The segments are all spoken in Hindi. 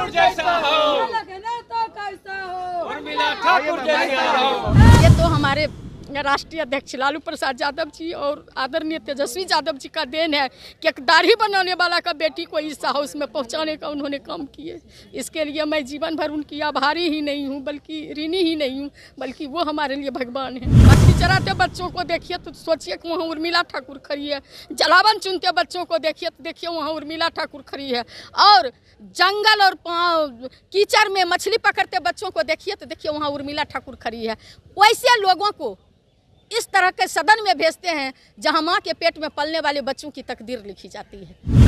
ठाकुर जैसा हो, नेता कैसा हो, उर्मिला ठाकुर जैसा हो। ये तो हमारे राष्ट्रीय अध्यक्ष लालू प्रसाद यादव जी और आदरणीय तेजस्वी यादव जी का देन है कि एक दाढ़ी बनाने वाला का बेटी को इस हाउस में पहुंचाने का उन्होंने काम किए। इसके लिए मैं जीवन भर उनकी आभारी ही नहीं हूं, बल्कि ऋणी ही नहीं हूं, बल्कि वो हमारे लिए भगवान है। बकरी चराते बच्चों को देखिए तो सोचिए कि वहाँ उर्मिला ठाकुर खड़ी है। जलावन चुनते बच्चों को देखिए तो देखिए वहाँ उर्मिला ठाकुर खड़ी है। और जंगल और कीचड़ में मछली पकड़ते बच्चों को देखिए तो देखिए वहाँ उर्मिला ठाकुर खड़ी है। वैसे लोगों को इस तरह के सदन में भेजते हैं जहां मां के पेट में पलने वाले बच्चों की तकदीर लिखी जाती है।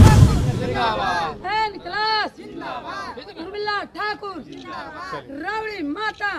उर्मिला ठाकुर, रावड़ी माता,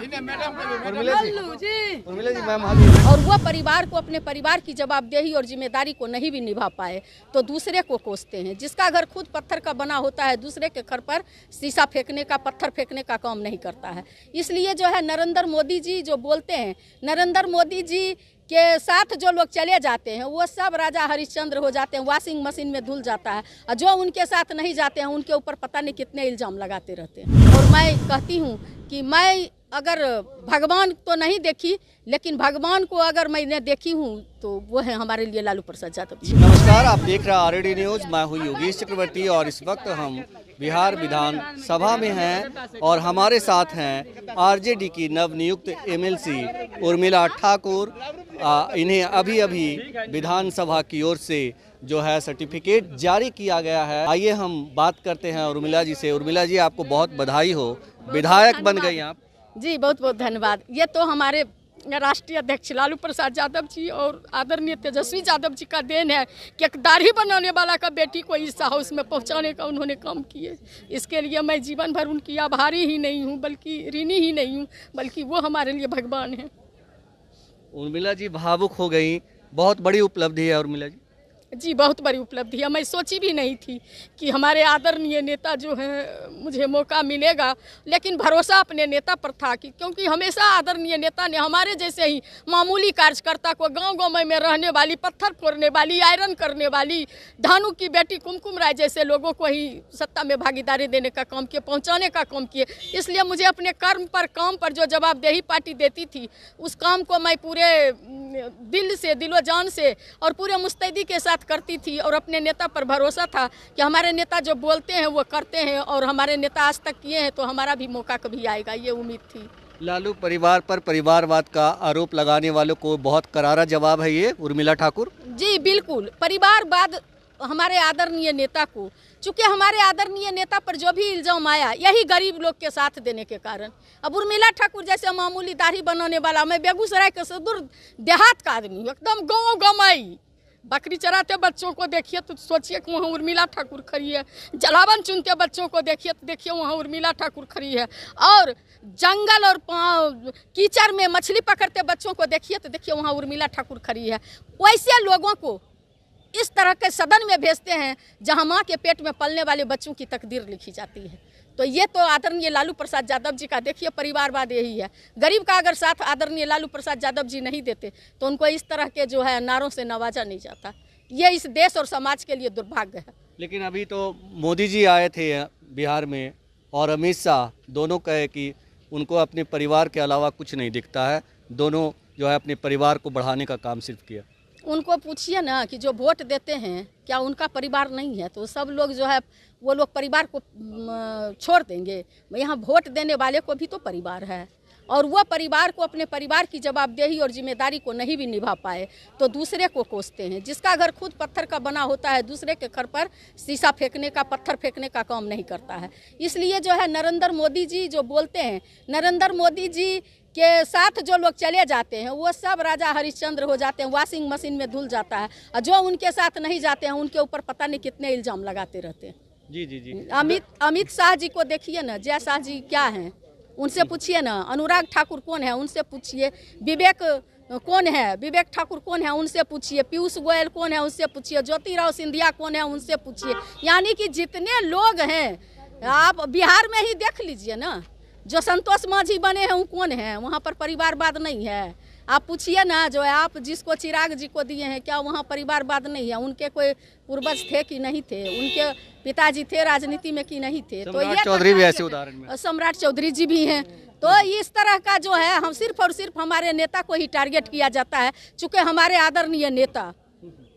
उर्मिला जी मैम। और वो परिवार को, अपने परिवार की जवाबदेही और जिम्मेदारी को नहीं भी निभा पाए तो दूसरे को कोसते हैं। जिसका घर खुद पत्थर का बना होता है दूसरे के घर पर शीशा फेंकने का, पत्थर फेंकने का काम नहीं करता है। इसलिए जो है नरेंद्र मोदी जी जो बोलते हैं, नरेंद्र मोदी जी के साथ जो लोग चले जाते हैं वो सब राजा हरिश्चंद्र हो जाते हैं, वॉशिंग मशीन में धुल जाता है। और जो उनके साथ नहीं जाते हैं उनके ऊपर पता नहीं कितने इल्ज़ाम लगाते रहते हैं। और मैं कहती हूँ कि मैं अगर भगवान तो नहीं देखी, लेकिन भगवान को अगर मैंने देखी हूँ तो वो है हमारे लिए लालू प्रसाद यादव जी। नमस्कार, आप देख रहे हैं आरडी न्यूज़। मैं हूँ योगेश चक्रवर्ती और इस वक्त हम बिहार विधान सभा में हैं और हमारे साथ हैं आरजेडी की नवनियुक्त एमएलसी उर्मिला ठाकुर। इन्हें अभी अभी विधानसभा की ओर से जो है सर्टिफिकेट जारी किया गया है। आइए हम बात करते हैं उर्मिला जी से। उर्मिला जी, आपको बहुत बधाई हो, विधायक बन गई आप। जी बहुत बहुत धन्यवाद। ये तो हमारे राष्ट्रीय अध्यक्ष लालू प्रसाद यादव जी और आदरणीय तेजस्वी यादव जी का देन है कि एक दाढ़ी बनाने वाला का बेटी को इस हाउस में पहुंचाने का उन्होंने काम किए। इसके लिए मैं जीवन भर उनकी आभारी ही नहीं हूं, बल्कि ऋणी ही नहीं हूं, बल्कि वो हमारे लिए भगवान है। उर्मिला जी भावुक हो गई, बहुत बड़ी उपलब्धि है उर्मिला जी। जी बहुत बड़ी उपलब्धि है। मैं सोची भी नहीं थी कि हमारे आदरणीय नेता जो हैं मुझे मौका मिलेगा, लेकिन भरोसा अपने नेता पर था कि क्योंकि हमेशा आदरणीय नेता ने हमारे जैसे ही मामूली कार्यकर्ता को, गांव-गांव में रहने वाली, पत्थर फोड़ने वाली, आयरन करने वाली, धानु की बेटी कुमकुम राय जैसे लोगों को ही सत्ता में भागीदारी देने का काम किए, पहुँचाने का काम किए। इसलिए मुझे अपने काम पर जो जवाबदेही पार्टी देती थी उस काम को मैं पूरे दिल से, दिलो जान से और पूरे मुस्तैदी के साथ करती थी। और अपने नेता पर भरोसा था कि हमारे नेता जो बोलते हैं वो करते हैं और हमारे नेता आज तक किए हैं तो हमारा भी मौका कभी आएगा, ये उम्मीद थी। लालू परिवार पर परिवारवाद का आरोप लगाने वालों को बहुत करारा जवाब है ये उर्मिला ठाकुर। जी बिल्कुल, परिवारवाद हमारे आदरणीय नेता को, चूँकि हमारे आदरणीय नेता पर जो भी इल्ज़ाम आया यही गरीब लोग के साथ देने के कारण। अब उर्मिला ठाकुर जैसे मामूली दाढ़ी बनाने वाला, मैं बेगूसराय के सुदूर देहात का आदमी हूँ, एकदम गाँव गमाई, बकरी चराते बच्चों को देखिए तो सोचिए कि वहाँ उर्मिला ठाकुर खड़ी है। जलावन चुनते बच्चों को देखिए तो देखिए वहाँ उर्मिला ठाकुर खड़ी है। और जंगल और कीचड़ में मछली पकड़ते बच्चों को देखिए तो देखिए वहाँ उर्मिला ठाकुर खड़ी है। वैसे लोगों को इस तरह के सदन में भेजते हैं जहां मां के पेट में पलने वाले बच्चों की तकदीर लिखी जाती है। तो ये तो आदरणीय लालू प्रसाद यादव जी का देखिए परिवारवाद यही है। गरीब का अगर साथ आदरणीय लालू प्रसाद यादव जी नहीं देते तो उनको इस तरह के जो है नारों से नवाजा नहीं जाता। ये इस देश और समाज के लिए दुर्भाग्य है। लेकिन अभी तो मोदी जी आए थे बिहार में और अमित शाह, दोनों कहे कि उनको अपने परिवार के अलावा कुछ नहीं दिखता है, दोनों जो है अपने परिवार को बढ़ाने का काम सिर्फ किया। उनको पूछिए ना कि जो वोट देते हैं क्या उनका परिवार नहीं है? तो सब लोग जो है वो लोग परिवार को छोड़ देंगे। यहाँ वोट देने वाले को भी तो परिवार है और वो परिवार को, अपने परिवार की जवाबदेही और जिम्मेदारी को नहीं भी निभा पाए तो दूसरे को कोसते हैं। जिसका घर खुद पत्थर का बना होता है दूसरे के घर पर शीशा फेंकने का, पत्थर फेंकने का काम नहीं करता है। इसलिए जो है नरेंद्र मोदी जी जो बोलते हैं, नरेंद्र मोदी जी के साथ जो लोग चले जाते हैं वो सब राजा हरिश्चंद्र हो जाते हैं, वॉशिंग मशीन में धुल जाता है। और जो उनके साथ नहीं जाते हैं उनके ऊपर पता नहीं कितने इल्ज़ाम लगाते रहते हैं। जी जी जी। अमित शाह जी को देखिए ना, जय शाह जी क्या हैं उनसे पूछिए ना। अनुराग ठाकुर कौन है उनसे पूछिए। विवेक कौन है, विवेक ठाकुर कौन है उनसे पूछिए। पीयूष गोयल कौन है उनसे पूछिए। ज्योतिराव सिंधिया कौन है उनसे पूछिए। यानी कि जितने लोग हैं आप बिहार में ही देख लीजिए ना, जो संतोष मांझी बने हैं वो कौन है? वहाँ पर परिवारवाद नहीं है। आप पूछिए ना, जो है आप जिसको चिराग जी को दिए हैं, क्या वहाँ परिवारवाद नहीं है? उनके कोई पूर्वज थे कि नहीं थे? उनके पिताजी थे राजनीति में कि नहीं थे? तो ये चौधरी भी ऐसे उदाहरण में, सम्राट चौधरी जी भी हैं। तो इस तरह का जो है, हम सिर्फ और सिर्फ हमारे नेता को ही टारगेट किया जाता है, चूँकि हमारे आदरणीय नेता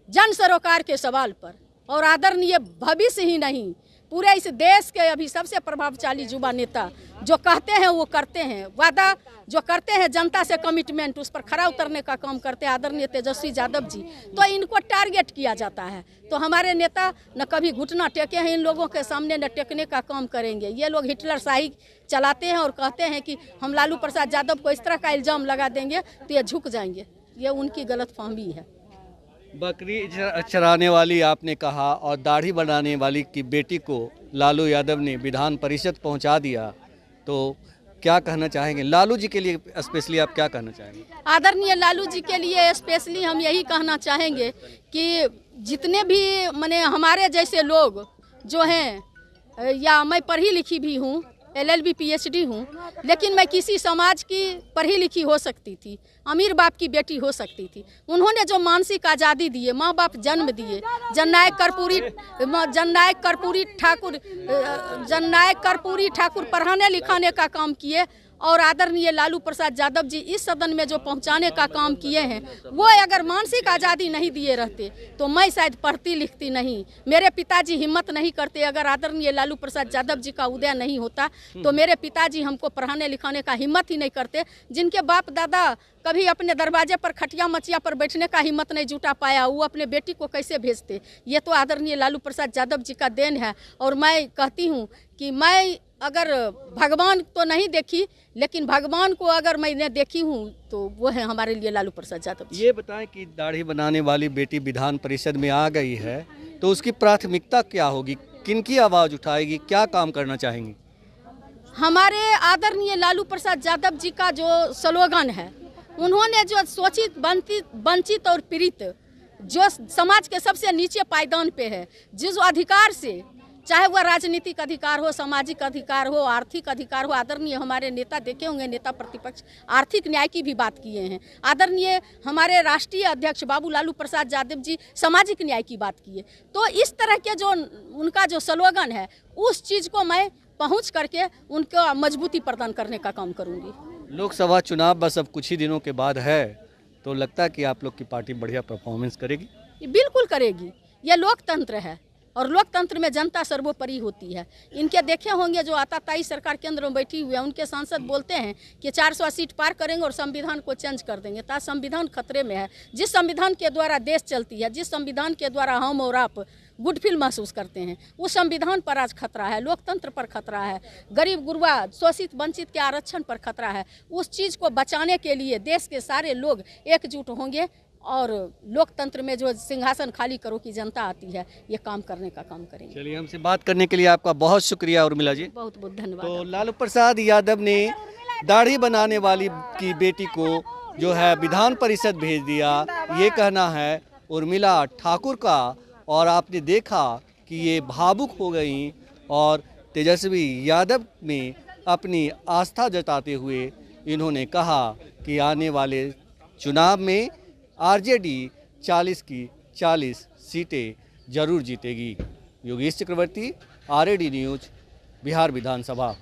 जन सरोकार के सवाल पर और आदरणीय भविष्य ही नहीं, पूरे इस देश के अभी सबसे प्रभावशाली युवा नेता जो कहते हैं वो करते हैं, वादा जो करते हैं जनता से कमिटमेंट, उस पर खरा उतरने का काम करते हैं आदरणीय तेजस्वी यादव जी। तो इनको टारगेट किया जाता है। तो हमारे नेता न कभी घुटना टेके हैं इन लोगों के सामने, न टेकने का काम करेंगे। ये लोग हिटलर शाही चलाते हैं और कहते हैं कि हम लालू प्रसाद यादव को इस तरह का इल्ज़ाम लगा देंगे तो ये झुक जाएंगे। ये उनकी गलतफहमी है। बकरी चराने वाली आपने कहा और दाढ़ी बनाने वाली की बेटी को लालू यादव ने विधान परिषद पहुंचा दिया, तो क्या कहना चाहेंगे लालू जी के लिए स्पेशली? आप क्या कहना चाहेंगे? आदरणीय लालू जी के लिए स्पेशली हम यही कहना चाहेंगे कि जितने भी माने हमारे जैसे लोग जो हैं, या मैं पढ़ी लिखी भी हूँ, LLB PhD हूँ, लेकिन मैं किसी समाज की पढ़ी लिखी हो सकती थी, अमीर बाप की बेटी हो सकती थी। उन्होंने जो मानसिक आज़ादी दिए, माँ बाप जन्म दिए, जननायक कर्पूरी ठाकुर पढ़ाने लिखाने का काम किए, और आदरणीय लालू प्रसाद यादव जी इस सदन में जो पहुंचाने का काम किए हैं, वो अगर मानसिक आज़ादी नहीं दिए रहते तो मैं शायद पढ़ती लिखती नहीं, मेरे पिताजी हिम्मत नहीं करते। अगर आदरणीय लालू प्रसाद यादव जी का उदय नहीं होता तो मेरे पिताजी हमको पढ़ाने लिखाने का हिम्मत ही नहीं करते। जिनके बाप दादा कभी अपने दरवाजे पर खटिया मचिया पर बैठने का हिम्मत नहीं जुटा पाया, वो अपने बेटी को कैसे भेजते? ये तो आदरणीय लालू प्रसाद यादव जी का देन है। और मैं कहती हूँ कि मैं अगर भगवान तो नहीं देखी, लेकिन भगवान को अगर मैंने देखी हूँ तो वो है हमारे लिए लालू प्रसाद यादव जी। ये बताएं कि दाढ़ी बनाने वाली बेटी विधान परिषद में आ गई है तो उसकी प्राथमिकता क्या होगी? किनकी आवाज़ उठाएगी? क्या काम करना चाहेंगी? हमारे आदरणीय लालू प्रसाद यादव जी का जो स्लोगन है, उन्होंने जो शोषित, वंचित और पीड़ित, जो समाज के सबसे नीचे पायदान पे है, जिस अधिकार से, चाहे वह राजनीतिक अधिकार हो, सामाजिक अधिकार हो, आर्थिक अधिकार हो, आदरणीय हमारे नेता देखे होंगे, नेता प्रतिपक्ष आर्थिक न्याय की भी बात किए हैं। आदरणीय हमारे राष्ट्रीय अध्यक्ष बाबू लालू प्रसाद यादव जी सामाजिक न्याय की बात किए। तो इस तरह के जो उनका जो स्लोगन है, उस चीज़ को मैं पहुंच करके उनको मजबूती प्रदान करने का काम करूंगी। लोकसभा चुनाव बस अब कुछ ही दिनों के बाद है, तो लगता है कि आप लोग की पार्टी बढ़िया परफॉर्मेंस करेगी? बिल्कुल करेगी। ये लोकतंत्र है और लोकतंत्र में जनता सर्वोपरि होती है। इनके देखे होंगे जो आताताई सरकार केंद्र में बैठी हुई है, उनके सांसद बोलते हैं कि 400 सीट पार करेंगे और संविधान को चेंज कर देंगे। तो संविधान खतरे में है। जिस संविधान के द्वारा देश चलती है, जिस संविधान के द्वारा हम और आप गुड फील महसूस करते हैं, उस संविधान पर आज खतरा है, लोकतंत्र पर खतरा है, गरीब गुरबा, शोषित वंचित के आरक्षण पर खतरा है। उस चीज़ को बचाने के लिए देश के सारे लोग एकजुट होंगे और लोकतंत्र में जो सिंहासन खाली करो की जनता आती है, ये काम करने का काम करेंगे। चलिए, हमसे बात करने के लिए आपका बहुत शुक्रिया उर्मिला जी। बहुत बहुत धन्यवाद। तो लालू प्रसाद यादव ने दाढ़ी बनाने वाली की बेटी को जो है विधान परिषद भेज दिया, ये कहना है उर्मिला ठाकुर का। और आपने देखा कि ये भावुक हो गई और तेजस्वी यादव में अपनी आस्था जताते हुए इन्होंने कहा कि आने वाले चुनाव में आरजेडी 40 की 40 सीटें जरूर जीतेगी। योगेश चक्रवर्ती, RAD न्यूज, बिहार विधानसभा।